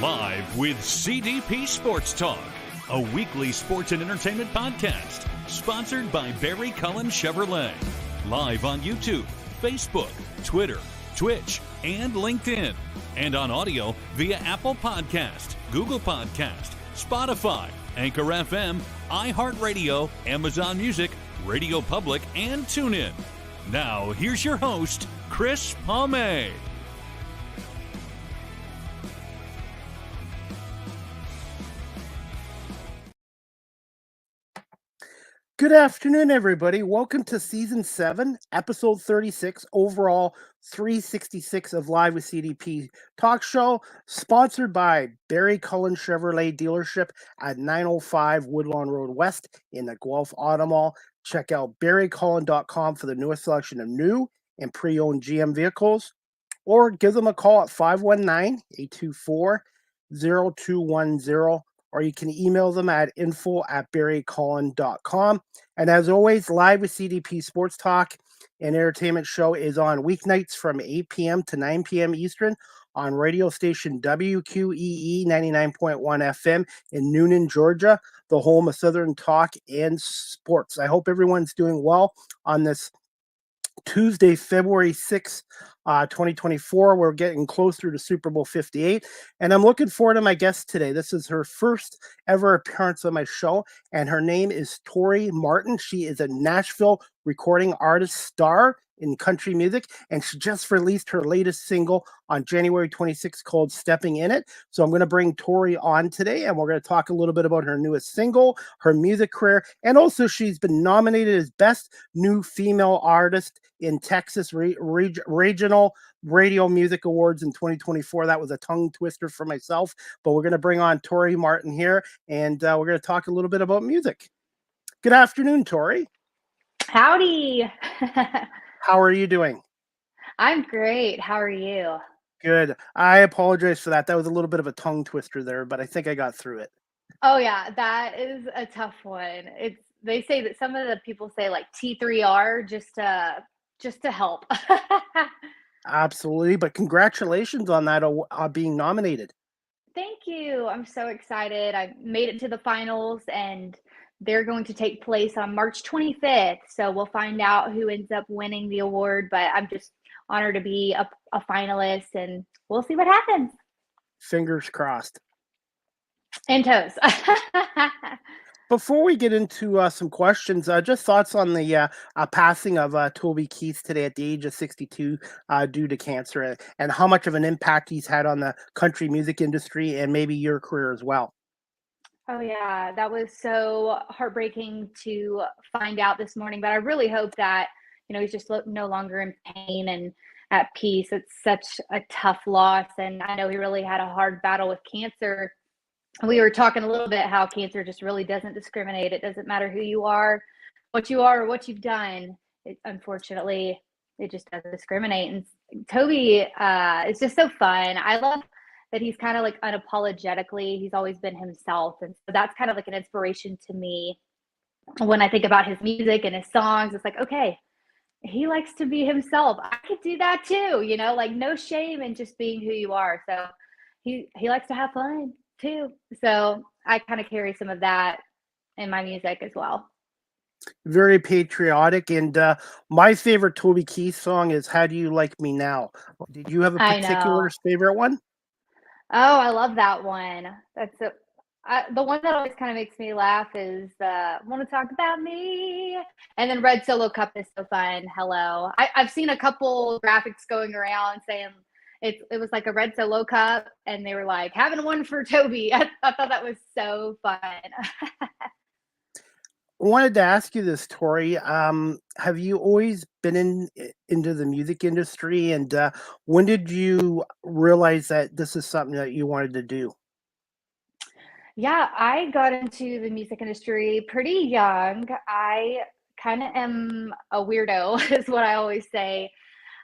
Live with CDP Sports Talk, a weekly sports and entertainment podcast sponsored by Barry Cullen Chevrolet. Live on YouTube, Facebook, Twitter, Twitch, and LinkedIn. And on audio via Apple Podcast, Google Podcast, Spotify, Anchor FM, iHeartRadio, Amazon Music, Radio Public, and TuneIn. Now, here's your host, Chris Palme. Good afternoon, everybody. Welcome to Season 7, Episode 36, overall 366 of Live with CDP Talk Show, sponsored by Barry Cullen Chevrolet Dealership at 905 Woodlawn Road West in the Guelph Auto Mall. Check out barrycullen.com for the newest selection of new and pre-owned GM vehicles, or give them a call at 519-824-0210. Or you can email them at info@barrycullen.com. And as always, Live with CDP Sports Talk and Entertainment Show is on weeknights from 8 p.m. to 9 p.m. Eastern on radio station WQEE 99.1 FM in Noonan, Georgia, the home of Southern Talk and Sports. I hope everyone's doing well on this Tuesday, February 6th, 2024. We're getting closer to Super Bowl 58, and I'm looking forward to my guest today. This is her first ever appearance on my show, and her name is Tori Martin. She is a Nashville recording artist star in country music, and she just released her latest single on January 26th called Steppin In It. So I'm going to bring Tori on today, and we're going to talk a little bit about her newest single, her music career, and also she's been nominated as Best New Female Artist in Texas Regional Radio Music Awards in 2024. That was a tongue twister for myself, but we're going to bring on Tori Martin here, and we're going to talk a little bit about music. Good afternoon, Tori. Howdy. How are you doing? I'm great. How are you? Good. I apologize for that. That was a little bit of a tongue twister there, but I think I got through it. Oh yeah, that is a tough one. They say that some of the people say like T3R just to help. Absolutely. But congratulations on that being nominated. Thank you. I'm so excited. I made it to the finals, and they're going to take place on March 25th. So we'll find out who ends up winning the award, but I'm just honored to be a finalist, and we'll see what happens. Fingers crossed. And toes. Before we get into some questions, just thoughts on the passing of Toby Keith today at the age of 62 due to cancer, and how much of an impact he's had on the country music industry and maybe your career as well. Oh yeah, that was so heartbreaking to find out this morning, but I really hope that, he's just no longer in pain and at peace. It's such a tough loss, and I know he really had a hard battle with cancer. We were talking a little bit how cancer just really doesn't discriminate. It doesn't matter who you are, or what you've done. Unfortunately, it just doesn't discriminate. And Toby is just so fun. I love that he's kind of like unapologetically, he's always been himself. And so that's kind of like an inspiration to me when I think about his music and his songs. It's like, okay, he likes to be himself. I could do that too, like no shame in just being who you are. So he likes to have fun too. So I kind of carry some of that in my music as well. Very patriotic. And my favorite Toby Keith song is How Do You Like Me Now? Did you have a particular favorite one? Oh, I love that one. The one that always kind of makes me laugh is Want to Talk About Me? And then Red Solo Cup is so fun. Hello. I've seen a couple graphics going around saying it was like a Red Solo Cup, and they were like, having one for Toby. I thought that was so fun. I wanted to ask you this, Tori. Have you always been into the music industry, and when did you realize that this is something that you wanted to do? Yeah, I got into the music industry pretty young. I kind of am a weirdo, is what I always say.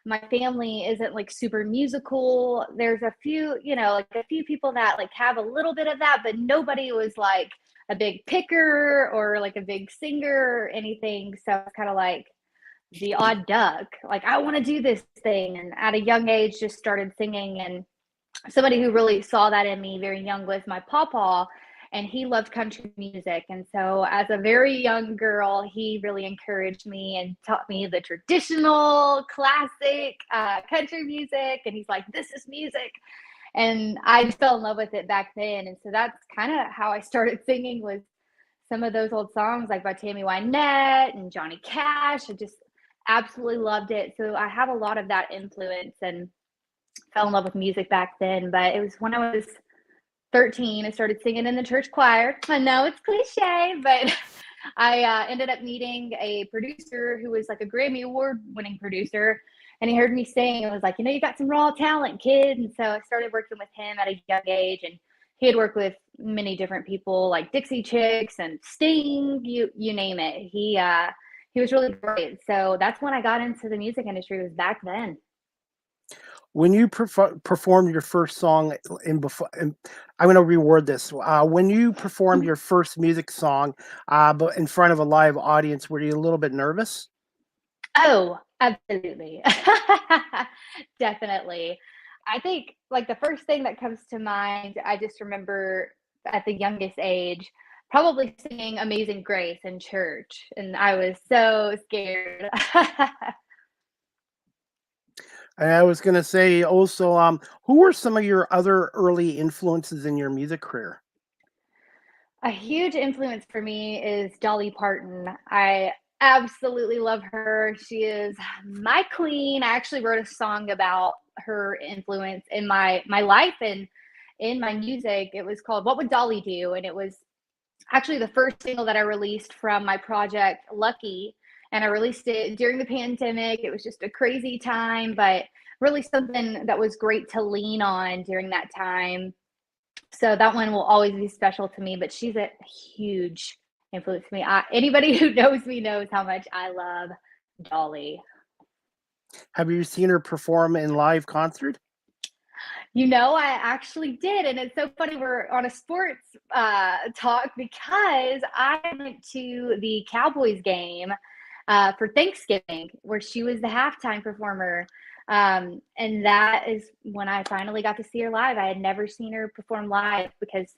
My family isn't like super musical. There's a few, like a few people that like have a little bit of that, but nobody was like a big picker or like a big singer or anything. So it's kind of like the odd duck. Like, I want to do this thing. And at a young age, just started singing. And somebody who really saw that in me very young was my pawpaw, and he loved country music. And so as a very young girl, he really encouraged me and taught me the traditional classic country music. And he's like, this is music. And I just fell in love with it back then. And so that's kind of how I started singing, was some of those old songs like by Tammy Wynette and Johnny Cash. I just absolutely loved it. So I have a lot of that influence and fell in love with music back then. But it was when I was 13, I started singing in the church choir. I know it's cliche, but I ended up meeting a producer who was like a Grammy Award winning producer. And he heard me sing and was like, you got some raw talent, kid. And so I started working with him at a young age. And he had worked with many different people like Dixie Chicks and Sting, you name it. He was really great. So that's when I got into the music industry, was back then. When you performed your first song I'm going to reword this. When you performed your first music song, but in front of a live audience, were you a little bit nervous? Oh, absolutely. Definitely. I think like the first thing that comes to mind, I just remember at the youngest age, probably singing Amazing Grace in church. And I was so scared. And I was going to say also, who were some of your other early influences in your music career? A huge influence for me is Dolly Parton. I absolutely love her. She is my queen. I actually wrote a song about her influence in my life and in my music. It was called What Would Dolly Do? And it was actually the first single that I released from my project Lucky. And I released it during the pandemic. It was just a crazy time, but really something that was great to lean on during that time. So that one will always be special to me, but she's a huge influence to me. Anybody who knows me knows how much I love Dolly. Have you seen her perform in live concert? I actually did. And it's so funny we're on a sports talk, because I went to the Cowboys game for Thanksgiving, where she was the halftime performer. And that is when I finally got to see her live. I had never seen her perform live because,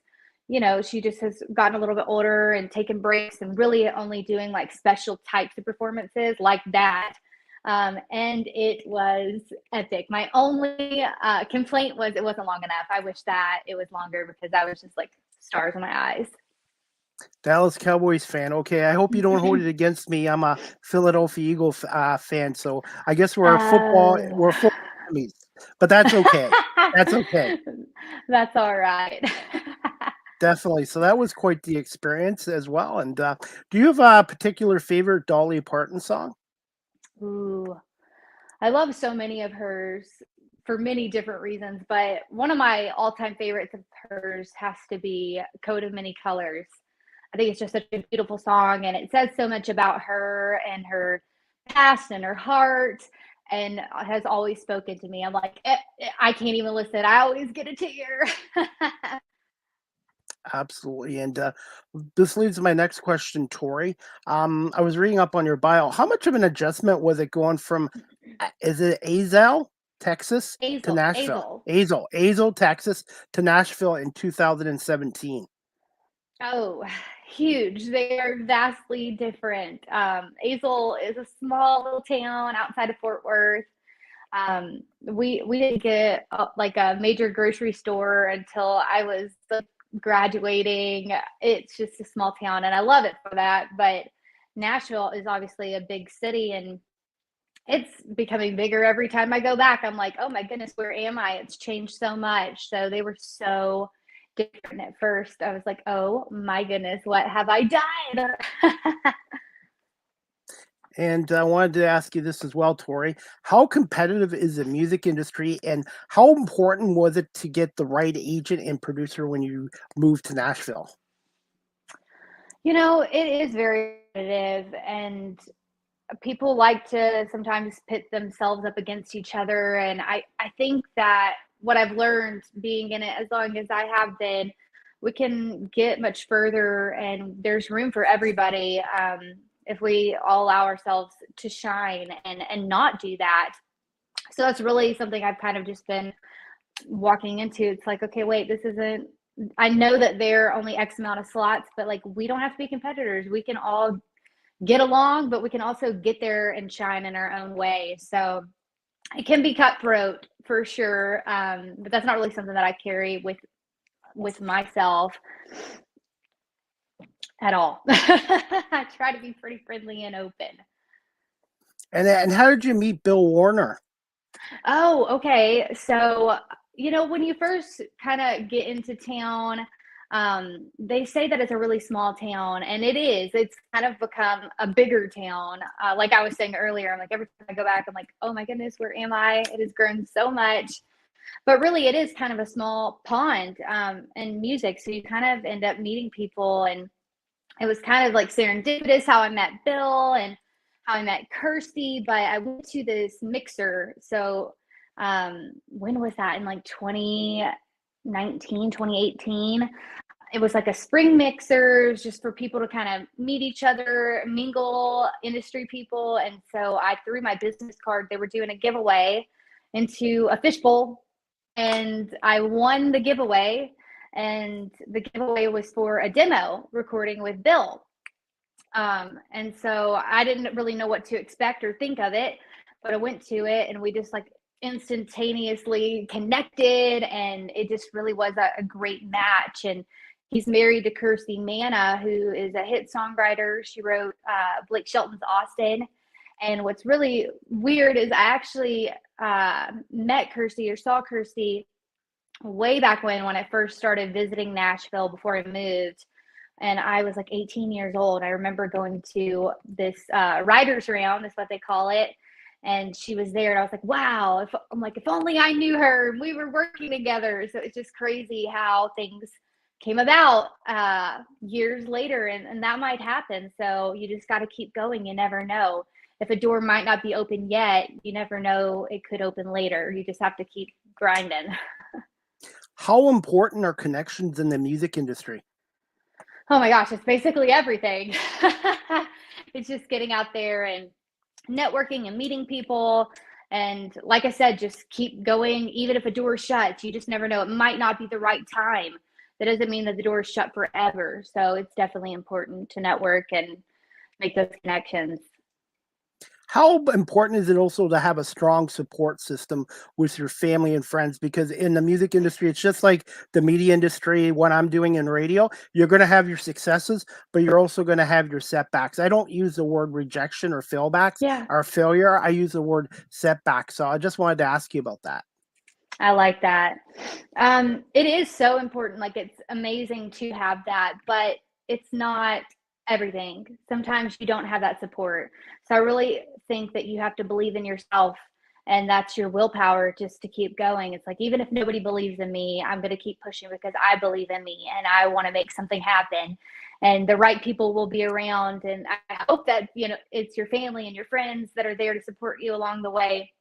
she just has gotten a little bit older and taken breaks and really only doing like special types of performances like that. And it was epic. My only complaint was it wasn't long enough. I wish that it was longer, because I was just like stars in my eyes. Dallas Cowboys fan. Okay, I hope you don't hold it against me. I'm a Philadelphia Eagle fan, so I guess we're football enemies. But that's okay. That's okay. That's all right. Definitely. So that was quite the experience as well. And do you have a particular favorite Dolly Parton song? Ooh, I love so many of hers for many different reasons, but one of my all-time favorites of hers has to be Coat of Many Colors. I think it's just such a beautiful song, and it says so much about her and her past and her heart, and has always spoken to me. I'm like, I can't even listen. I always get a tear. Absolutely. And this leads to my next question, Tori. I was reading up on your bio. How much of an adjustment was it going from, is it Azle, Texas, to Nashville? Azle, Texas, to Nashville in 2017. Oh, huge. They are vastly different. Azle is a small little town outside of Fort Worth. We didn't get like a major grocery store until I was graduating. It's just a small town, and I love it for that. But Nashville is obviously a big city, and it's becoming bigger every time I go back. I'm like, oh my goodness, where am I? It's changed so much. So they were so different at first. I was like, oh my goodness, what have I done? And I wanted to ask you this as well, Tori. How competitive is the music industry, and how important was it to get the right agent and producer when you moved to Nashville? It is very competitive, and people like to sometimes pit themselves up against each other. And I think that what I've learned being in it as long as I have been, we can get much further, and there's room for everybody if we all allow ourselves to shine and not do that. So that's really something I've kind of just been walking into, it's like, okay, wait, this isn't, I know that there are only X amount of slots, but like, we don't have to be competitors. We can all get along, but we can also get there and shine in our own way. So it can be cutthroat for sure. But that's not really something that I carry with myself at all. I try to be pretty friendly and open. And how did you meet Bill Warner? Oh, okay. So, when you first kind of get into town, they say that it's a really small town, and it is. It's kind of become a bigger town. Like I was saying earlier, I'm like, every time I go back, I'm like, oh my goodness, where am I? It has grown so much. But really, it is kind of a small pond in music. So you kind of end up meeting people, and it was kind of like serendipitous how I met Bill and how I met Kirsty. But I went to this mixer. So when was that? In like 2019, 2018. It was like a spring mixer just for people to kind of meet each other, mingle, industry people. And so I threw my business card. They were doing a giveaway into a fishbowl, and I won the giveaway. And the giveaway was for a demo recording with Bill. And so I didn't really know what to expect or think of it, but I went to it, and we just like instantaneously connected, and it just really was a great match. And he's married to Kirsty Manna, who is a hit songwriter. She wrote Blake Shelton's Austin. And what's really weird is I actually met Kirsty or saw Kirsty way back when I first started visiting Nashville before I moved. And I was like 18 years old. I remember going to this writer's round, is what they call it. And she was there, and I was like, wow, if only I knew her and we were working together. So it's just crazy how things came about years later, and that might happen. So you just got to keep going. You never know. If a door might not be open yet, you never know, it could open later. You just have to keep grinding. How important are connections in the music industry? Oh my gosh, it's basically everything. It's just getting out there and networking and meeting people. And like I said, just keep going. Even if a door is shut, you just never know. It might not be the right time. That doesn't mean that the door is shut forever. So it's definitely important to network and make those connections. How important is it also to have a strong support system with your family and friends? Because in the music industry, it's just like the media industry, what I'm doing in radio, you're going to have your successes, but you're also going to have your setbacks. I don't use the word rejection or failbacks or failure. I use the word setback. So I just wanted to ask you about that. I like that. It is so important. Like, it's amazing to have that, but it's not everything. Sometimes you don't have that support. So I really think that you have to believe in yourself, and that's your willpower just to keep going. It's like, even if nobody believes in me, I'm going to keep pushing because I believe in me and I want to make something happen, and the right people will be around. And I hope that, it's your family and your friends that are there to support you along the way.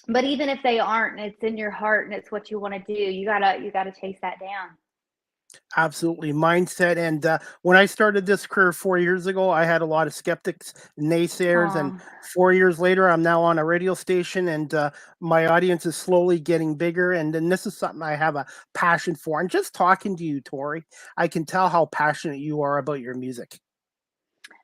But even if they aren't, it's in your heart and it's what you want to do. You gotta chase that down. Absolutely. Mindset. And when I started this career 4 years ago, I had a lot of skeptics, naysayers. Aw. And 4 years later, I'm now on a radio station, and my audience is slowly getting bigger. And then this is something I have a passion for. And just talking to you, Tori, I can tell how passionate you are about your music.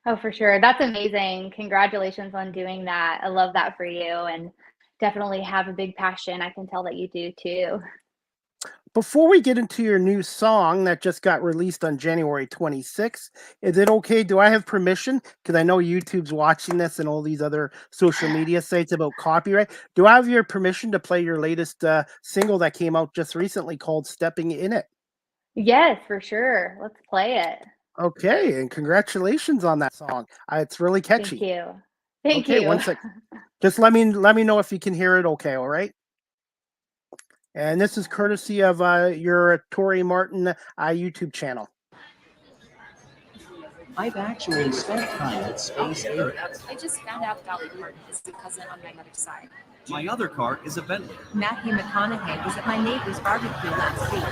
Oh, for sure. That's amazing. Congratulations on doing that. I love that for you, and definitely have a big passion. I can tell that you do too. Before we get into your new song that just got released on January 26th, is it okay? Do I have permission? Because I know YouTube's watching this and all these other social media sites about copyright. Do I have your permission to play your latest single that came out just recently called Steppin In It? Yes, for sure. Let's play it. Okay, and congratulations on that song. It's really catchy. Thank you. Thank Okay, you. one sec. Just let me know if you can hear it okay, all right? And this is courtesy of your Tori Martin YouTube channel. I've actually spent time at Space Area. I just found out Dolly Parton is a cousin on my mother's side. My other car is a Bentley. Matthew McConaughey was at my neighbor's barbecue last week.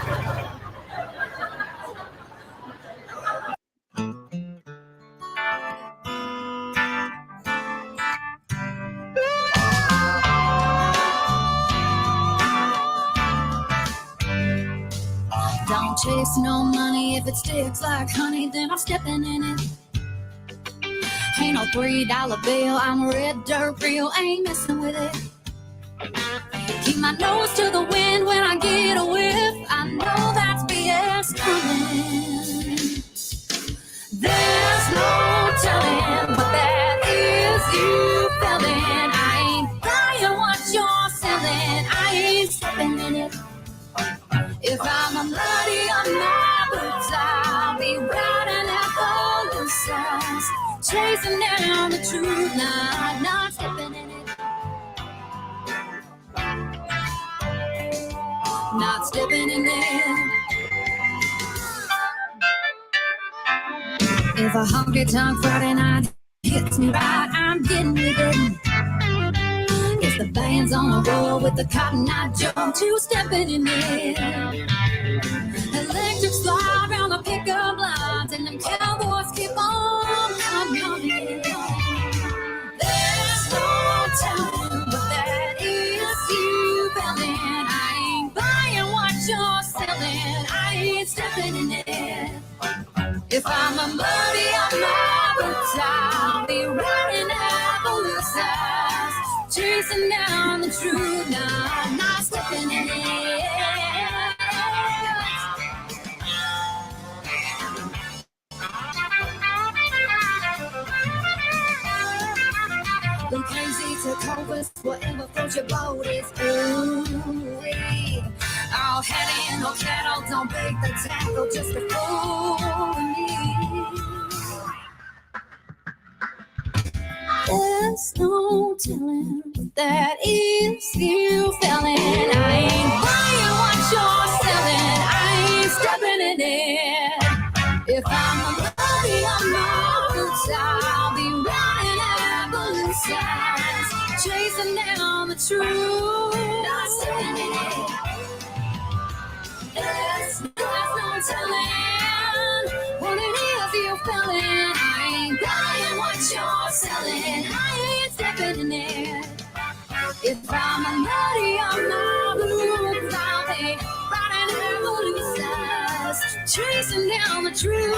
Don't chase no money. If it sticks like honey, then I'm stepping in it. Ain't no $3 bill. I'm red dirt real. Ain't messing with it. Keep my nose to the wind when I get a whiff. I know that's BS coming. There's no telling what that is you feeling. I ain't buying what you're selling. I ain't stepping in it. If I'm a muddy on my boots, I'll be riding at the loose ends, chasing down the truth, not stepping in it. Not stepping in it. If a honky-tonk Friday night hits me right, I'm getting with it. If the band's on the road with the Cotton Eye Joe, two stepping in it. Electric slide around the pickup lines, and them cowboys keep on coming. There's no telling what that is you feeling. I ain't buying what you're selling. I ain't stepping in it. If I'm a muddy on my boots, I'll be riding at the loose ends, chasing down the truth, not stepping in it. When crazy took over, whatever floats your boat is ooh-wee. All heavy, no cattle, don't break the tackle, just a fool me. There's no telling what that is you feeling. I ain't buying what you're selling. I ain't stepping in it. If I'm a buddy on my boots, I'll be riding at the loose ends, chasing down the truth, not stepping in it. There's no telling what it is you're feeling. I ain't buying what you're selling. I ain't stepping in it. If I'm a nutty on my boots, I'll be riding at the loose ends, chasing down the truth.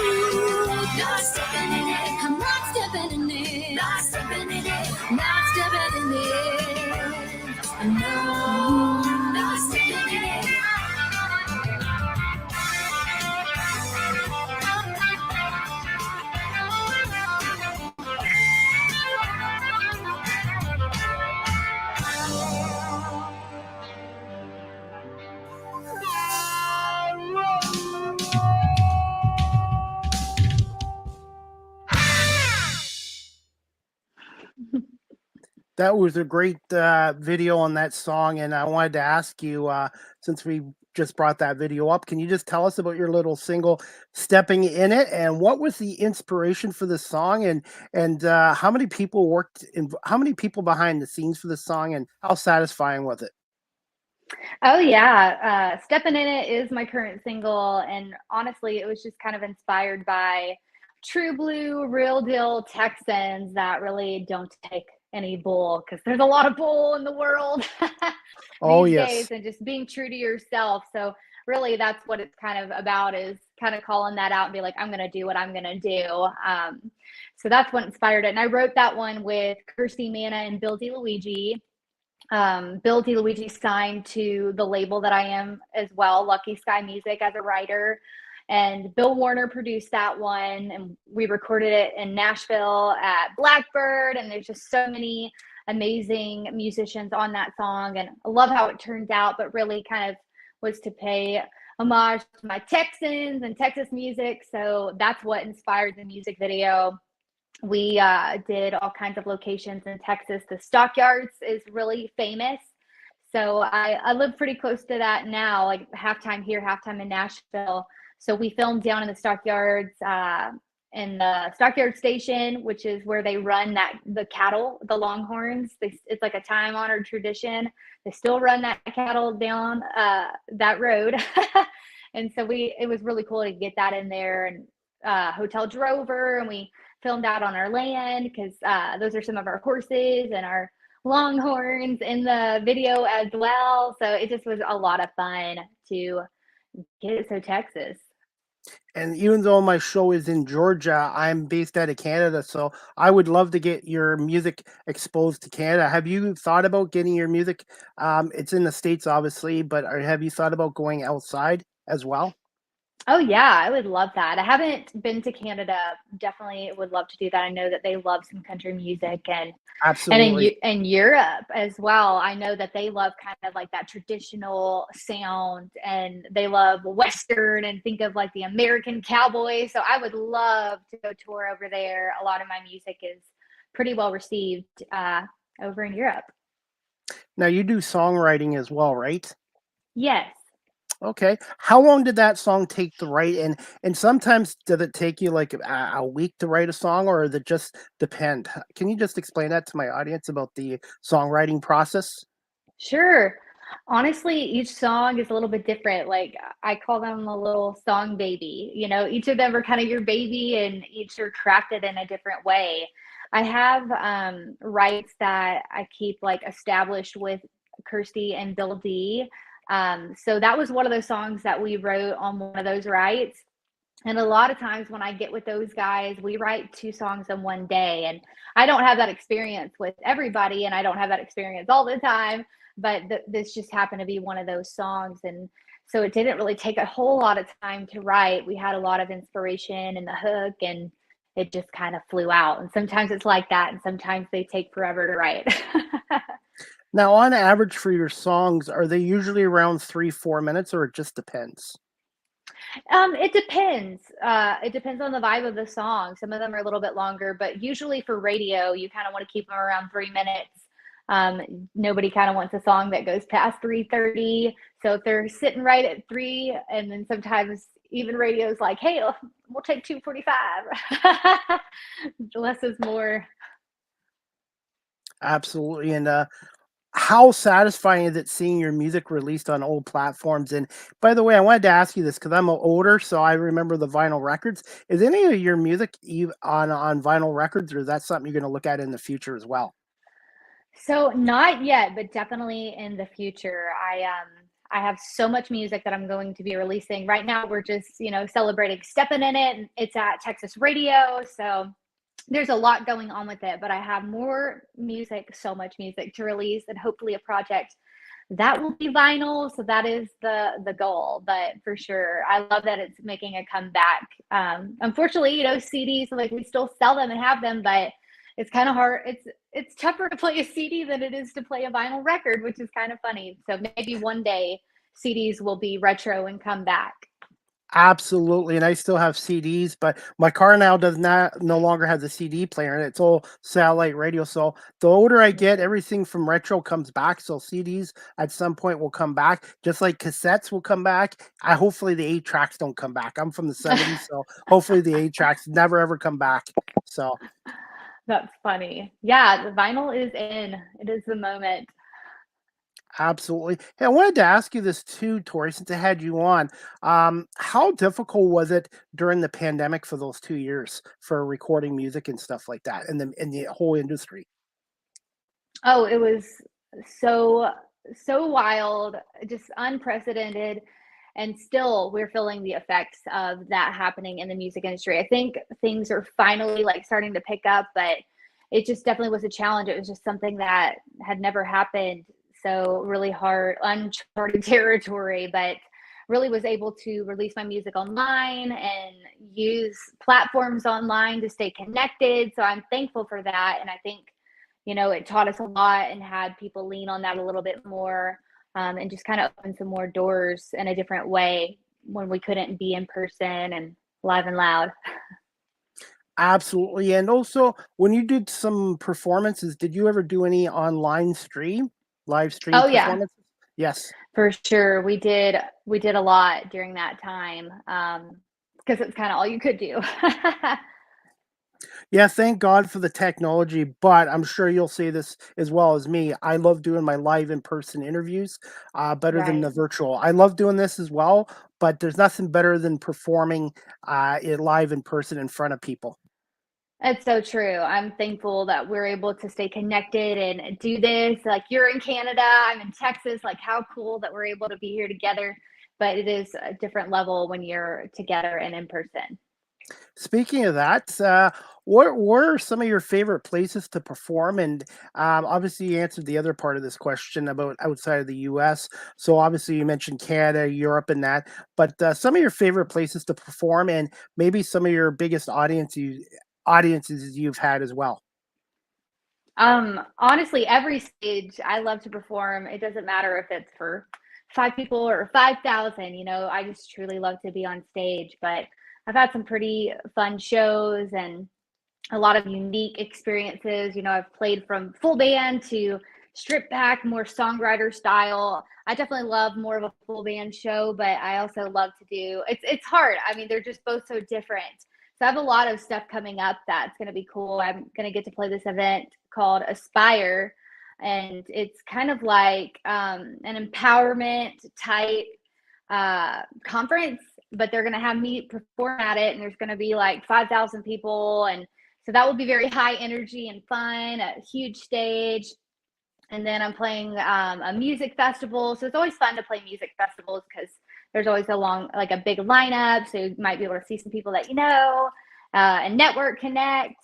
Not stepping in it. I'm not stepping in it. Not stepping in it. Not stepping in it. No, not stepping in it. That was a great video on that song, and I wanted to ask you, since we just brought that video up, can you just tell us about your little single, "Stepping In It," and what was the inspiration for this song, and how many people how many people behind the scenes for this song, and how satisfying was it? Oh yeah, "Steppin' In It" is my current single, and honestly, it was just kind of inspired by true blue, real deal Texans that really don't take any bull, because there's a lot of bull in the world Oh these yes. days, and just being true to yourself. So really, that's what it's kind of about, is kind of calling that out and be like, I'm gonna do what I'm gonna do. So that's what inspired it, and I wrote that one with Kirsty Manna and Bill DeLuigi. Bill DeLuigi signed to the label that I am as well, Lucky Sky Music, as a writer. And Bill Warner produced that one, and we recorded it in Nashville at Blackbird. And there's just so many amazing musicians on that song. And I love how it turned out, but really kind of was to pay homage to my Texans and Texas music. So that's what inspired the music video. We did all kinds of locations in Texas. The Stockyards is really famous. So I live pretty close to that now, like halftime here, halftime in Nashville. So we filmed down in the Stockyards, in the Stockyard Station, which is where they run the cattle, the Longhorns. It's like a time-honored tradition. They still run that cattle down that road. And so it was really cool to get that in there. And Hotel Drover, and we filmed out on our land, because those are some of our horses and our Longhorns in the video as well. So it just was a lot of fun to Get it, so Texas. And even though my show is in Georgia, I'm based out of Canada, so I would love to get your music exposed to Canada. Have you thought about getting your music? It's in the States, obviously, but have you thought about going outside as well? Oh yeah, I would love that. I haven't been to Canada. Definitely would love to do that. I know that they love some country music, and Absolutely. in Europe as well. I know that they love kind of like that traditional sound, and they love Western and think of like the American cowboy. So I would love to go tour over there. A lot of my music is pretty well received over in Europe. Now you do songwriting as well, right? Yes. Okay. How long did that song take to write? And sometimes did it take you like a week to write a song, or does it just depend? Can you just explain that to my audience about the songwriting process? Sure. Honestly, each song is a little bit different. Like I call them a little song baby. You know, each of them are kind of your baby and each are crafted in a different way. I have rights that I keep like established with Kirsty and Bill D. So that was one of those songs that we wrote on one of those rights. And a lot of times when I get with those guys, we write two songs in one day. And I don't have that experience with everybody, and I don't have that experience all the time. But this just happened to be one of those songs. And so it didn't really take a whole lot of time to write. We had a lot of inspiration in the hook, and it just kind of flew out. And sometimes it's like that, and sometimes they take forever to write. Now, on average for your songs, are they usually around 3, 4 minutes, or it just depends? It depends. It depends on the vibe of the song. Some of them are a little bit longer, but usually for radio, you kind of want to keep them around 3 minutes. Nobody kind of wants a song that goes past 3:30. So if they're sitting right at three, and then sometimes even radio's like, "Hey, we'll take 2:45." Less is more. Absolutely. And how satisfying is it seeing your music released on old platforms? And by the way, I wanted to ask you this because I'm older, so I remember the vinyl records. Is any of your music on vinyl records, or is that something you're going to look at in the future as well? So not yet, but definitely in the future. I have so much music that I'm going to be releasing. Right now we're just, celebrating Steppin In It, and it's at Texas Radio. So there's a lot going on with it, but I have more music, so much music to release, and hopefully a project that will be vinyl. So that is the goal. But for sure, I love that it's making a comeback. Unfortunately, CDs, like we still sell them and have them, but it's kind of hard. It's tougher to play a CD than it is to play a vinyl record, which is kind of funny. So maybe one day CDs will be retro and come back. Absolutely, and I still have CDs, but my car now does not no longer has a CD player, and it's all satellite radio. So the older I get, everything from retro comes back. So CDs at some point will come back, just like cassettes will come back. I hopefully the 8 tracks don't come back. I'm from the '70s, so hopefully the 8 tracks never ever come back. So That's funny. Yeah, the vinyl is in. It is the moment. absolutely. Hey, I wanted to ask you this too, Tori, since I had you on. How difficult was it during the pandemic for those 2 years for recording music and stuff like that, in the whole industry? Oh, it was so so wild, just unprecedented, and still we're feeling the effects of that happening in the music industry. I think things are finally like starting to pick up, but it just definitely was a challenge. It was just something that had never happened. So really hard, uncharted territory, but really was able to release my music online and use platforms online to stay connected. So I'm thankful for that. And I think, it taught us a lot and had people lean on that a little bit more, and just kind of open some more doors in a different way when we couldn't be in person and live and loud. Absolutely. And also, when you did some performances, did you ever do any live stream Oh yeah, performances? Yes. for sure. We did a lot during that time, because it's kind of all you could do. Yeah, thank God for the technology, but I'm sure you'll say this as well as me. I love doing my live in-person interviews, better than the Right. virtual. I love doing this as well, but there's nothing better than performing it live in person in front of people. It's so true. I'm thankful that we're able to stay connected and do this. Like you're in Canada, I'm in Texas. Like how cool that we're able to be here together but it is a different level when you're together and in person. Speaking of that, what were some of your favorite places to perform? And obviously, you answered the other part of this question about outside of the U.S. So obviously, you mentioned Canada, Europe, and that. But some of your favorite places to perform, and maybe some of your biggest audiences you've had as well. Honestly, every stage I love to perform. It doesn't matter if it's for 5 people or 5,000, I just truly love to be on stage. But I've had some pretty fun shows and a lot of unique experiences. I've played from full band to stripped back, more songwriter style. I definitely love more of a full band show, but I also love to do it's hard. I mean, they're just both so different. So I have a lot of stuff coming up that's going to be cool. I'm going to get to play this event called Aspire, and it's kind of like an empowerment type conference, but they're going to have me perform at it, and there's going to be like 5,000 people, and so that will be very high energy and fun, a huge stage. And then I'm playing a music festival, so it's always fun to play music festivals because there's always a big lineup, so you might be able to see some people that and network connect,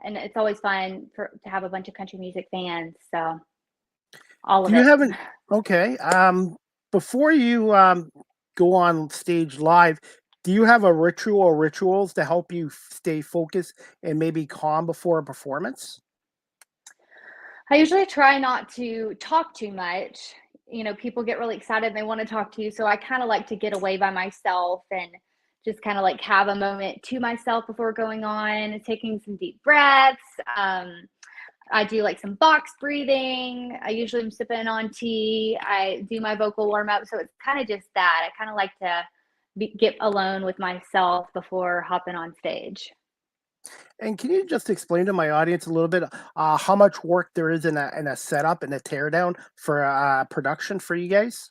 and it's always fun to have a bunch of country music fans. So all of Do you it. have an okay? Before you go on stage live, do you have a ritual or rituals to help you stay focused and maybe calm before a performance? I usually try not to talk too much. People get really excited and they want to talk to you. So I kind of like to get away by myself and just kind of like have a moment to myself before going on, taking some deep breaths. I do like some box breathing. I usually am sipping on tea. I do my vocal warm up. So it's kind of just that. I kind of like to get alone with myself before hopping on stage. And can you just explain to my audience a little bit how much work there is in a setup and a teardown for production for you guys?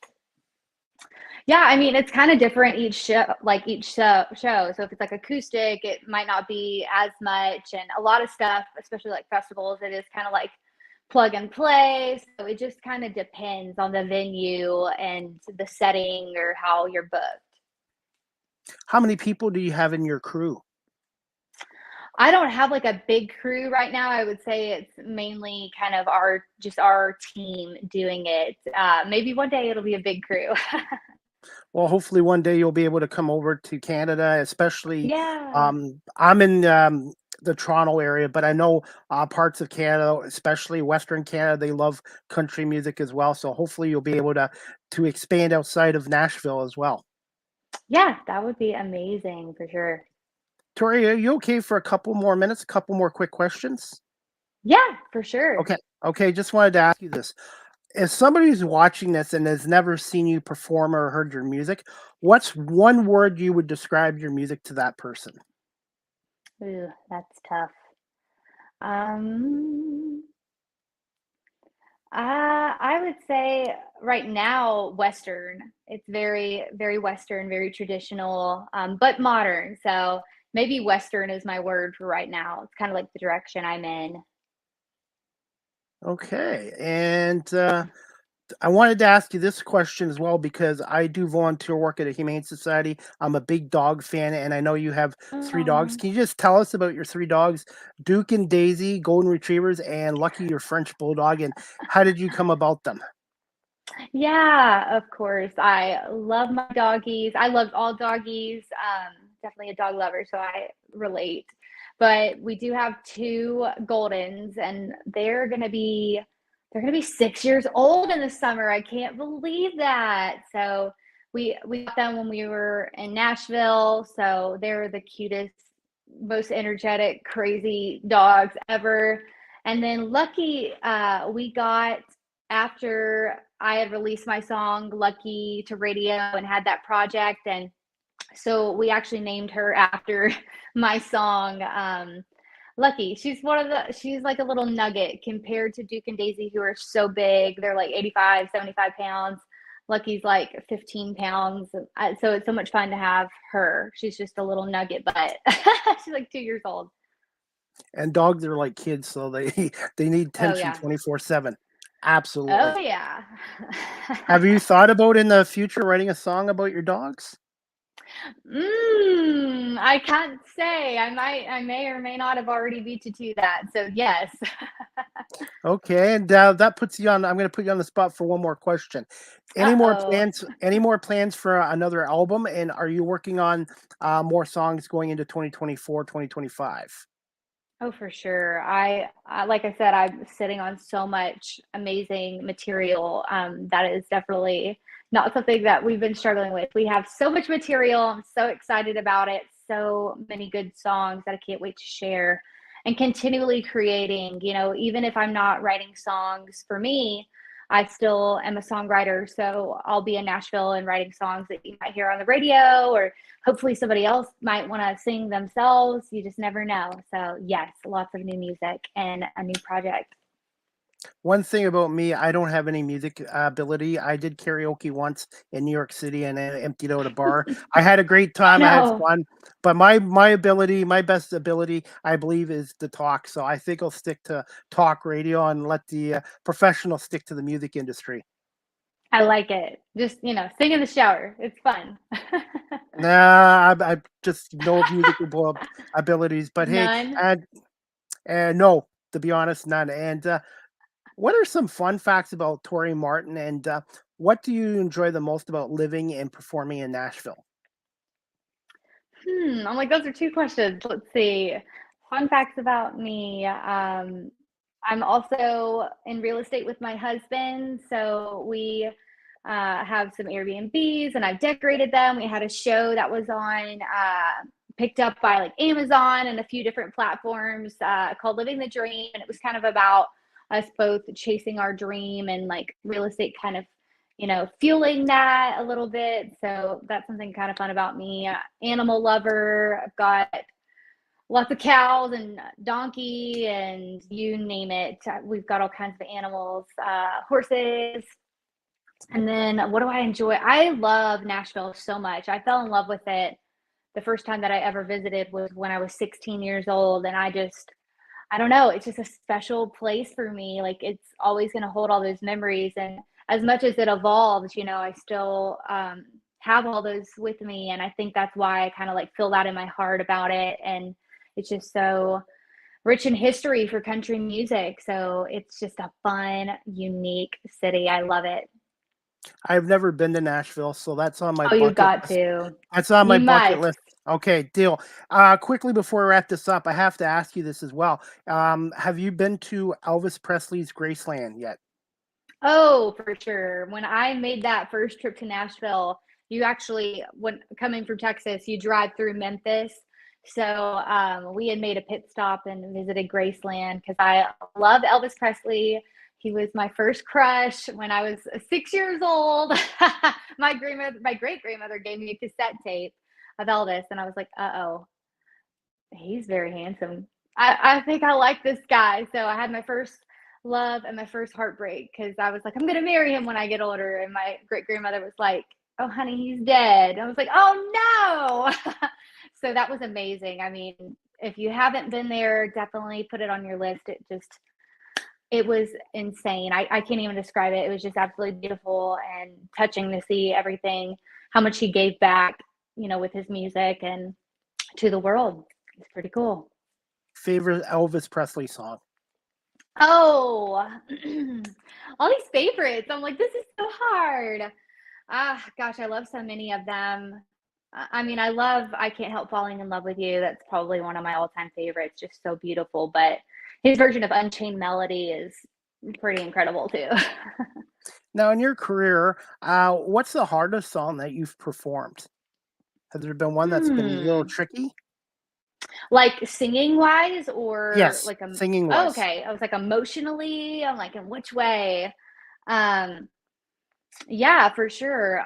Yeah, I mean, it's kind of different each show. So if it's like acoustic, it might not be as much. And a lot of stuff, especially like festivals, it is kind of like plug and play. So it just kind of depends on the venue and the setting or how you're booked. How many people do you have in your crew? I don't have like a big crew right now. I would say it's mainly kind of our team doing it. Maybe one day it'll be a big crew. Well, hopefully one day you'll be able to come over to Canada, especially Yeah. I'm in the Toronto area, but I know parts of Canada, especially Western Canada, they love country music as well. So hopefully you'll be able to expand outside of Nashville as well. Yeah, that would be amazing for sure. Tori, are you okay for a couple more minutes, a couple more quick questions? Yeah, for sure. Okay, just wanted to ask you this. If somebody's watching this and has never seen you perform or heard your music, what's one word you would describe your music to that person? Ooh, that's tough. Um, I would say right now, Western. It's very, very Western, very traditional, but modern. So maybe Western is my word for right now. It's kind of like the direction I'm in. Okay, and I wanted to ask you this question as well because I do volunteer work at a humane society. I'm a big dog fan, and I know you have 3 dogs. Oh, Can you just tell us about your 3 dogs, Duke and Daisy, Golden Retrievers, and Lucky, your French Bulldog, and how did you come about them? yeah, of course. I love my doggies. I love all doggies. Definitely a dog lover, so I relate. But we do have 2 Goldens, and they're gonna be 6 years old in the summer. I can't believe that. So we got them when we were in Nashville. So they're the cutest, most energetic, crazy dogs ever. And then Lucky, we got after I had released my song Lucky to radio and had that project. And so we actually named her after my song, Lucky. She's like a little nugget compared to Duke and Daisy, who are so big. They're like 85, 75 pounds. Lucky's like 15 pounds. So it's so much fun to have her. She's just a little nugget, but she's like 2 years old. And dogs are like kids, so they need Oh, attention yeah. 24/7. Absolutely. Oh yeah. Have you thought about in the future writing a song about your dogs? I can't say. I may or may not have already beat you to that. So yes. Okay, and that puts you on. I'm going to put you on the spot for one more question. Any more Uh-oh. plans? Any more plans for another album? And are you working on more songs going into 2024, 2025? Oh, for sure. I like I said, I'm sitting on so much amazing material. That is definitely not something that we've been struggling with. We have so much material. I'm so excited about it. So many good songs that I can't wait to share and continually creating. Even if I'm not writing songs for me, I still am a songwriter. So I'll be in Nashville and writing songs that you might hear on the radio, or hopefully somebody else might want to sing themselves. You just never know. So yes, lots of new music and a new project. One thing about me, I don't have any music ability. I did karaoke once in New York City and I emptied out a bar. I had a great Oh time. I had no. fun, but my ability, my best ability, I believe, is to talk. So I think I'll stick to talk radio and let the professionals stick to the music industry. I like it. Just, sing in the shower. It's fun. Nah, I just no musical abilities. But hey, None. no, to be honest, none. And what are some fun facts about Tori Martin? And what do you enjoy the most about living and performing in Nashville? I'm like, those are two questions. Let's see. Fun facts about me. I'm also in real estate with my husband. So we have some Airbnbs and I've decorated them. We had a show that was on, picked up by like Amazon and a few different platforms called Living the Dream. And it was kind of about us both chasing our dream and like real estate kind of fueling that a little bit. So that's something kind of fun about me. Animal lover. I've got lots of cows and donkey and you name it. We've got all kinds of animals, horses. And then what do I enjoy? I love Nashville so much. I fell in love with it. The first time that I ever visited was when I was 16 years old. And I don't know, it's just a special place for me. Like it's always going to hold all those memories. And as much as it evolves, I still have all those with me. And I think that's why I kind of like feel that in my heart about it. And it's just so rich in history for country music. So it's just a fun, unique city. I love it. I've never been to Nashville, so that's on my Oh, you bucket got list. to. That's on my You bucket must. list. Okay, deal. Quickly before we wrap this up, I have to ask you this as well. Have you been to Elvis Presley's Graceland yet? Oh, for sure. When I made that first trip to Nashville, you actually, when coming from Texas, you drive through Memphis. So we had made a pit stop and visited Graceland because I love Elvis Presley. He was my first crush when I was 6 years old. My great grandmother gave me a cassette tape of Elvis, and I was like, "Uh-oh, he's very handsome. I think I like this guy." So I had my first love and my first heartbreak because I was like, I'm gonna marry him when I get older. And my great grandmother was like, "Oh, honey, he's dead." I was like, "Oh no." So that was amazing. I mean, if you haven't been there, definitely put it on your list. It was insane. I can't even describe it. It was just absolutely beautiful and touching to see everything, how much he gave back, with his music and to the world. It's pretty cool. Favorite Elvis Presley song? Oh, all these favorites. I'm like, this is so hard. Ah, gosh, I love so many of them. I mean, I Can't Help Falling in Love with You. That's probably one of my all-time favorites. Just so beautiful. But his version of Unchained Melody is pretty incredible too. Now, in your career, what's the hardest song that you've performed? Has there been one that's been a little Hmm. tricky? Like singing wise or Yes, like singing oh, wise. okay. I was like emotionally. I'm like, in which way? Um, Yeah, for sure.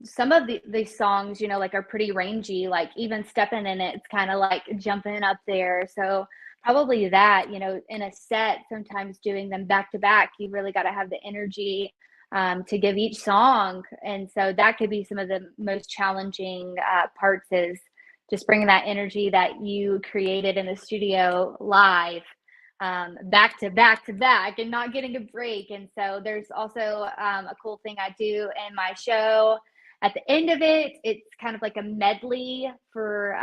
Some of these songs, like are pretty rangy, like even Steppin' In It, it's kind of like jumping up there. So probably that, in a set, sometimes doing them back to back, you really got to have the energy to give each song. And so that could be some of the most challenging parts is just bringing that energy that you created in the studio live back to back to back and not getting a break. And so there's also a cool thing I do in my show. At the end of it, it's kind of like a medley for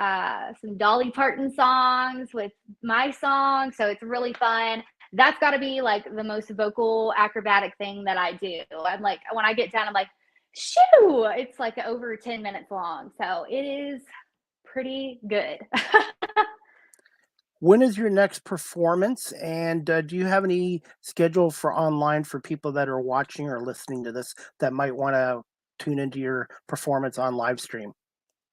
some Dolly Parton songs with my song. So it's really fun. That's got to be like the most vocal acrobatic thing that I do. I'm like, when I get down, I'm like, shoo! It's like over 10 minutes long. So it is pretty good. When is your next performance? And do you have any schedule for online for people that are watching or listening to this that might want to tune into your performance on live stream?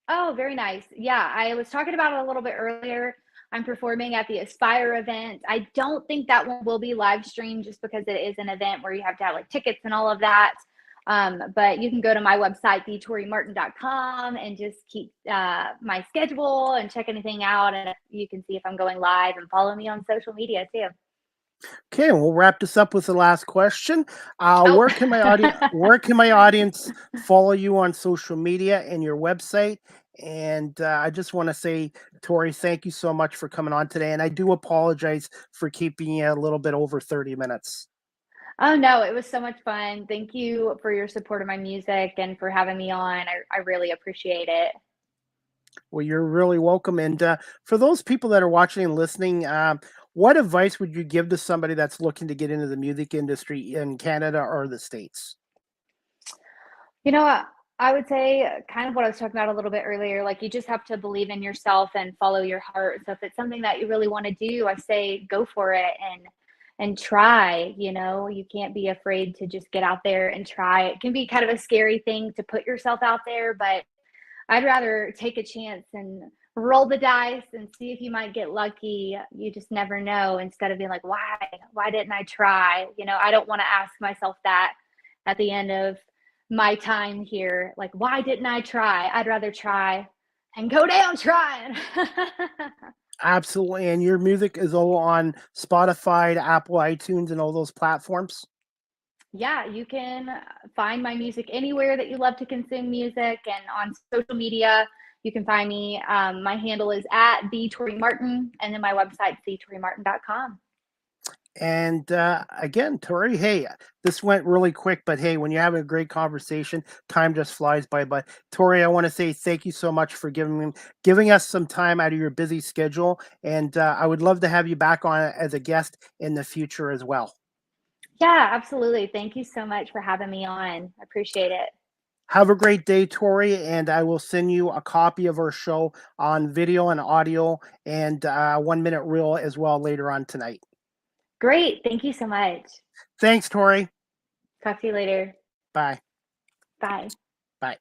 Oh, very nice. Yeah, I was talking about it a little bit earlier. I'm performing at the Aspire event. I don't think that one will be live streamed just because it is an event where you have to have like tickets and all of that. But you can go to my website, thetorimartin.com, and just keep my schedule and check anything out. And you can see if I'm going live and follow me on social media too. Okay, we'll wrap this up with the last question. Oh. Where can my audience follow you on social media and your website? And I just want to say, Tori, thank you so much for coming on today. And I do apologize for keeping you a little bit over 30 minutes. Oh, no, it was so much fun. Thank you for your support of my music and for having me on. I really appreciate it. Well, you're really welcome. And for those people that are watching and listening, what advice would you give to somebody that's looking to get into the music industry in Canada or the States? You know, I would say kind of what I was talking about a little bit earlier. Like, you just have to believe in yourself and follow your heart. So if it's something that you really want to do, I say go for it and try. You can't be afraid to just get out there and try. It can be kind of a scary thing to put yourself out there, but I'd rather take a chance and roll the dice and see if you might get lucky. You just never know, instead of being like, why didn't I try? I don't want to ask myself that at the end of my time here. Like, why didn't I try? I'd rather try and go down trying. Absolutely. And your music is all on Spotify, Apple, iTunes, and all those platforms? Yeah, you can find my music anywhere that you love to consume music, and on social media, you can find me. My handle is at the Tori Martin, and then my website, thetorimartin.com. And again, Tori, hey, this went really quick, but hey, when you're having a great conversation, time just flies by. But Tori, I want to say thank you so much for giving us some time out of your busy schedule, and I would love to have you back on as a guest in the future as well. Yeah, absolutely. Thank you so much for having me on. I appreciate it. Have a great day, Tori, and I will send you a copy of our show on video and audio and 1 minute reel as well later on tonight. Great. Thank you so much. Thanks, Tori. Talk to you later. Bye. Bye. Bye.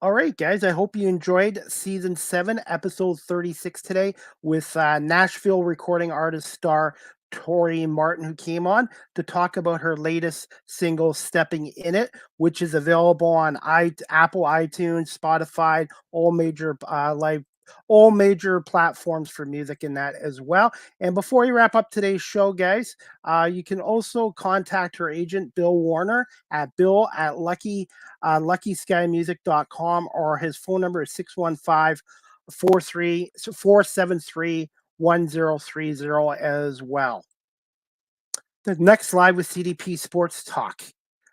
All right, guys, I hope you enjoyed season 7, episode 36 today with Nashville recording artist star Tori Martin, who came on to talk about her latest single, Stepping In It, which is available on Apple, iTunes, Spotify, all major platforms for music in that as well. And before we wrap up today's show, guys, you can also contact her agent, Bill Warner, at luckyskymusic.com, or his phone number is 615-473-1030 as well. The next Live with CDP Sports Talk,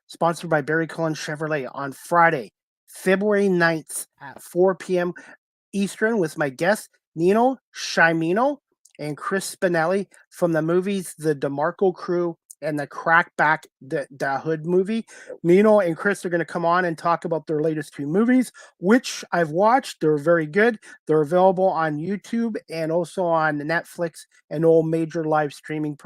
sponsored by Barry Cullen Chevrolet, on Friday, February 9th at 4 p.m. Eastern, with my guests Nino Sciamino and Chris Spinelli from the movies The DeMarco Crew and the Crackback the Hood movie. Nino and Chris are going to come on and talk about their latest 2 movies, which I've watched. They're very good. They're available on YouTube and also on Netflix and all major live streaming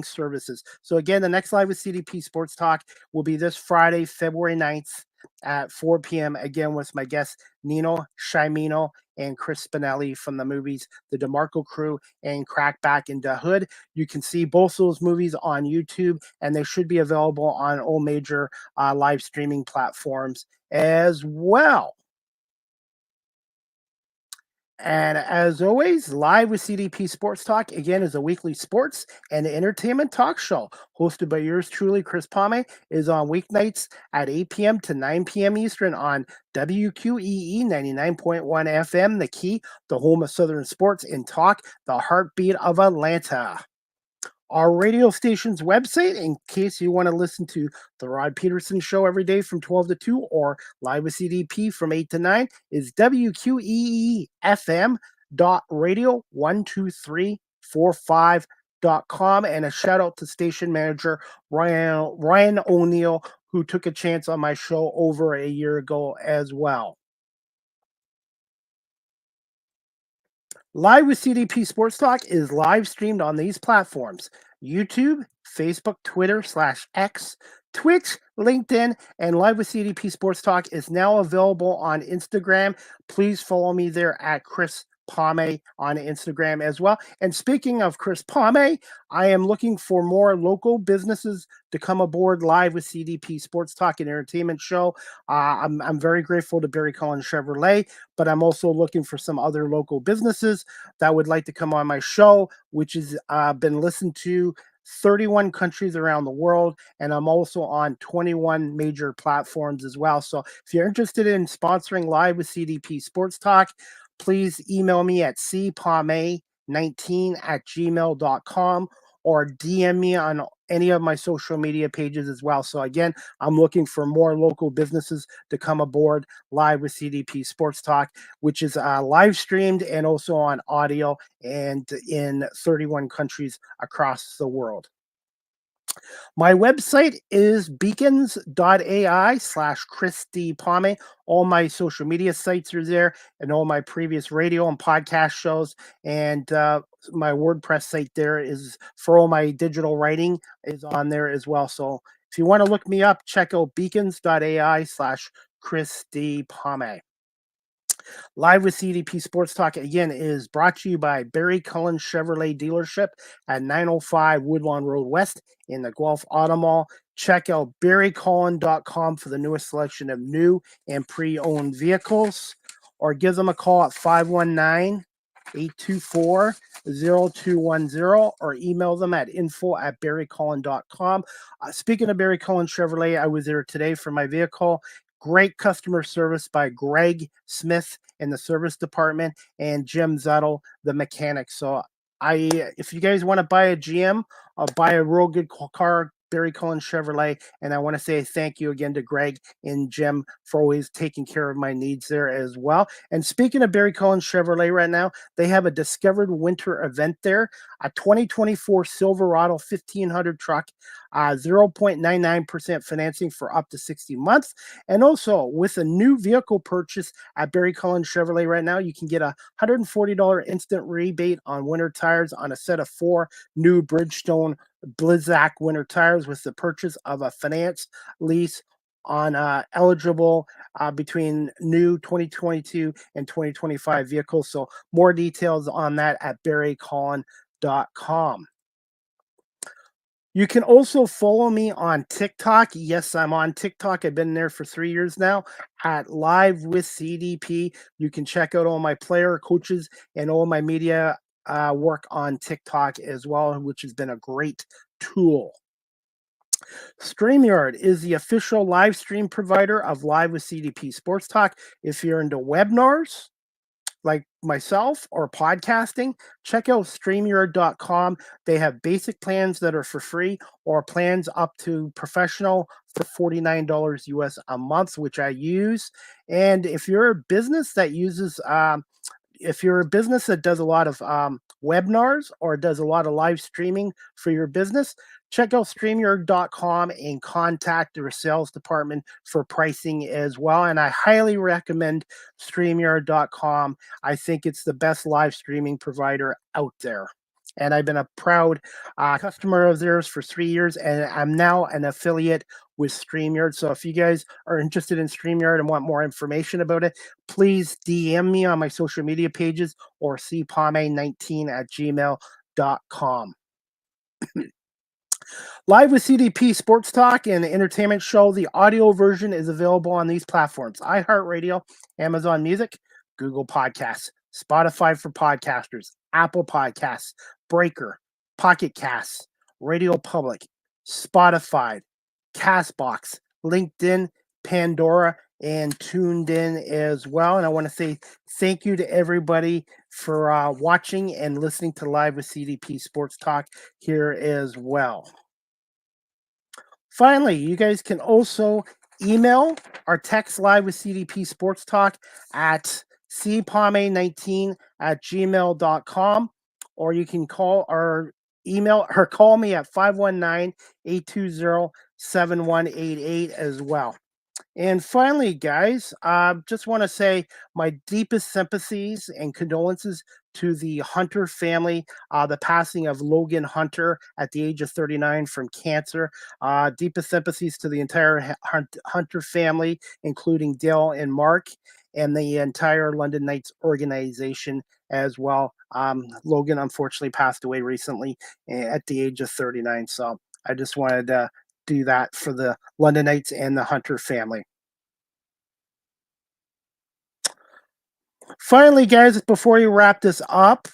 services. So again, the next Live with CDP Sports Talk will be this Friday, February 9th at 4 p.m. again with my guests Nino Sciamino and Chris Spinelli from the movies The DeMarco Crew and Crackback in the Hood. You can see both those movies on YouTube, and they should be available on all major live streaming platforms as well. And as always, Live with CDP Sports Talk, again, is a weekly sports and entertainment talk show hosted by yours truly, Chris Palme, is on weeknights at 8 p.m. to 9 p.m. Eastern on WQEE 99.1 FM, The Key, the home of Southern sports and talk, the heartbeat of Atlanta. Our radio station's website, in case you want to listen to the Rod Peterson Show every day from 12 to 2 or Live with CDP from 8 to 9, is WQEEFM.radio12345.com. And a shout out to station manager Ryan O'Neill, who took a chance on my show over a year ago as well. Live with CDP Sports Talk is live streamed on these platforms: YouTube, Facebook, Twitter /X, Twitch, LinkedIn, and Live with CDP Sports Talk is now available on Instagram. Please follow me there at Chris Palme on Instagram as well. And speaking of Chris Palme, I am looking for more local businesses to come aboard Live with CDP Sports Talk and Entertainment Show. I'm very grateful to Barry Cullen Chevrolet, but I'm also looking for some other local businesses that would like to come on my show, which has been listened to 31 countries around the world, and I'm also on 21 major platforms as well. So if you're interested in sponsoring Live with CDP Sports Talk, please email me at cpalme19@gmail.com or DM me on any of my social media pages as well. So again, I'm looking for more local businesses to come aboard Live with CDP Sports Talk, which is live streamed and also on audio and in 31 countries across the world. My website is beacons.ai/Chris D. Palme. All my social media sites are there, and all my previous radio and podcast shows. And my WordPress site there is for all my digital writing is on there as well. So if you want to look me up, check out beacons.ai/Chris D. Palme. Live with CDP Sports Talk, again, is brought to you by Barry Cullen Chevrolet Dealership at 905 Woodlawn Road West in the Guelph Auto Mall. Check out barrycullen.com for the newest selection of new and pre-owned vehicles, or give them a call at 519-824-0210, or email them at info@barrycullen.com. Speaking of Barry Cullen Chevrolet, I was there today for my vehicle. Great customer service by Greg Smith in the service department and Jim Zettel, the mechanic. So if you guys want to buy a GM, buy a real good car, Barry Cullen Chevrolet. And I want to say thank you again to Greg and Jim for always taking care of my needs there as well. And speaking of Barry Cullen Chevrolet right now, they have a Discovered Winter event there, a 2024 Silverado 1500 truck, 0.99% financing for up to 60 months. And also with a new vehicle purchase at Barry Cullen Chevrolet right now, you can get a $140 instant rebate on winter tires on a set of 4 new Bridgestone Blizzak winter tires with the purchase of a finance lease on eligible between new 2022 and 2025 vehicles. So more details on that at barrycullen.com. You can also follow me on TikTok. Yes, I'm on TikTok. I've been there for 3 years now at Live with CDP. You can check out all my player coaches and all my media work on TikTok as well, which has been a great tool. StreamYard is the official live stream provider of Live with CDP Sports Talk. If you're into webinars like myself or podcasting, check out StreamYard.com. They have basic plans that are for free or plans up to professional for $49 US a month, which I use. And if you're a business that uses if you're a business that does a lot of webinars or does a lot of live streaming for your business, check out StreamYard.com and contact their sales department for pricing as well. And I highly recommend StreamYard.com. I think it's the best live streaming provider out there. And I've been a proud customer of theirs for 3 years, and I'm now an affiliate with StreamYard. So if you guys are interested in StreamYard and want more information about it, please DM me on my social media pages or cpalme19@gmail.com. Live with CDP Sports Talk and Entertainment Show. The audio version is available on these platforms: iHeartRadio, Amazon Music, Google Podcasts, Spotify for podcasters, Apple Podcasts, Breaker, Pocket Casts, Radio Public, Spotify, Castbox, LinkedIn, Pandora, and tuned in as well. And I want to say thank you to everybody for watching and listening to Live with CDP Sports Talk here as well. Finally, you guys can also email or text Live with CDP Sports Talk at cpalme19@gmail.com, or you can call or email or call me at 519-820-7188 as well. And finally, guys, just want to say my deepest sympathies and condolences to the Hunter family, the passing of Logan Hunter at the age of 39 from cancer. Deepest sympathies to the entire Hunter family, including Dale and Mark, and the entire London Knights organization as well. Logan unfortunately passed away recently at the age of 39. So I just wanted to do that for the London Knights and the Hunter family. Finally, guys, before you wrap this up,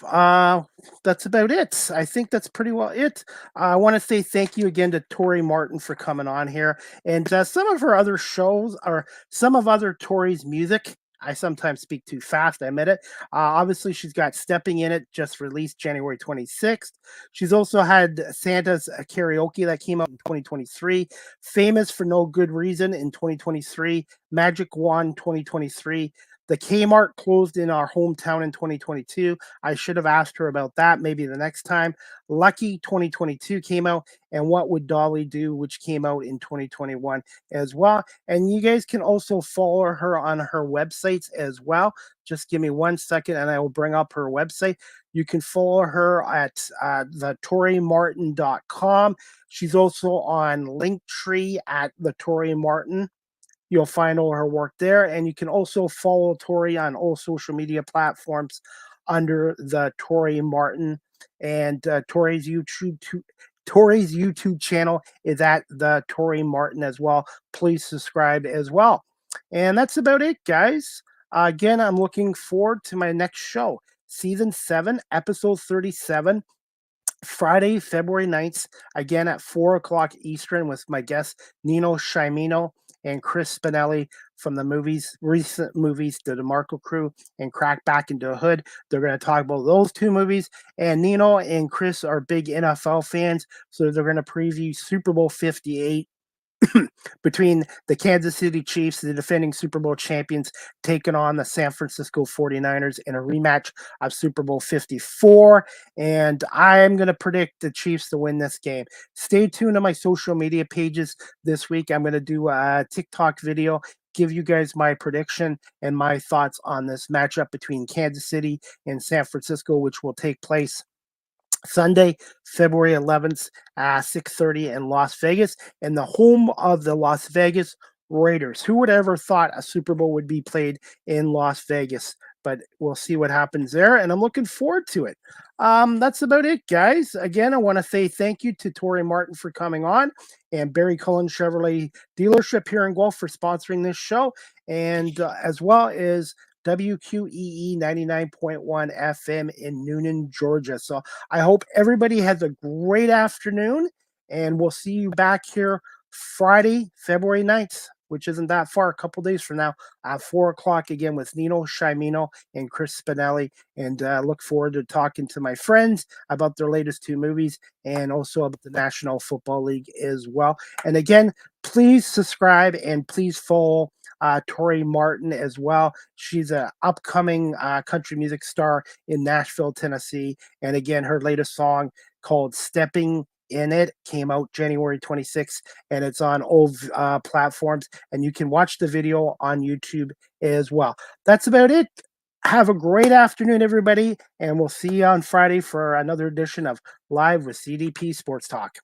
that's about it. I think that's pretty well it. I want to say thank you again to Tori Martin for coming on here. And some of her other shows, or some of other Tori's music, I sometimes speak too fast, I admit it. Obviously, she's got Stepping In It, just released January 26th. She's also had Santa's Karaoke that came out in 2023, Famous for No Good Reason in 2023, Magic Wand 2023. The Kmart closed in our hometown in 2022. I should have asked her about that maybe the next time. Lucky 2022 came out, and What Would Dolly Do, which came out in 2021 as well. And you guys can also follow her on her websites as well. Just give me 1 second and I will bring up her website. You can follow her at thetorimartin.com. She's also on Linktree at the Tori Martin. You'll find all her work there. And you can also follow Tori on all social media platforms under the Tori Martin. And Tori's YouTube channel is at the Tori Martin as well. Please subscribe as well. And that's about it, guys. Again, I'm looking forward to my next show, Season 7, Episode 37. Friday, February 9th, again at 4 o'clock Eastern, with my guest Nino Sciamino and Chris Spinelli from the recent movies, The DeMarco Crew and Crack Back into the Hood. They're going to talk about those two movies. And Nino and Chris are big NFL fans, so they're going to preview Super Bowl 58 between the Kansas City Chiefs, the defending Super Bowl champions, taking on the San Francisco 49ers in a rematch of Super Bowl 54. And I'm going to predict the Chiefs to win this game. Stay tuned to my social media pages this week. I'm going to do a TikTok video, give you guys my prediction and my thoughts on this matchup between Kansas City and San Francisco, which will take place Sunday, February 11th, 6:30 in Las Vegas, and the home of the Las Vegas Raiders. Who would ever thought a Super Bowl would be played in Las Vegas? But we'll see what happens there, and I'm looking forward to it. That's about it, guys. Again, I want to say thank you to Tori Martin for coming on, and Barry Cullen Chevrolet dealership here in Guelph for sponsoring this show, and as well as WQEE 99.1 FM in Noonan, Georgia. So I hope everybody has a great afternoon, and we'll see you back here Friday, February 9th, which isn't that far, a couple days from now, at 4 o'clock again with Nino Sciamino and Chris Spinelli. And look forward to talking to my friends about their latest two movies and also about the National Football League as well. And again, please subscribe and please follow Tori Martin as well. She's an upcoming country music star in Nashville, Tennessee. And again, her latest song called Stepping In It came out January 26th, and it's on all platforms. And you can watch the video on YouTube as well. That's about it. Have a great afternoon, everybody. And we'll see you on Friday for another edition of Live with CDP Sports Talk.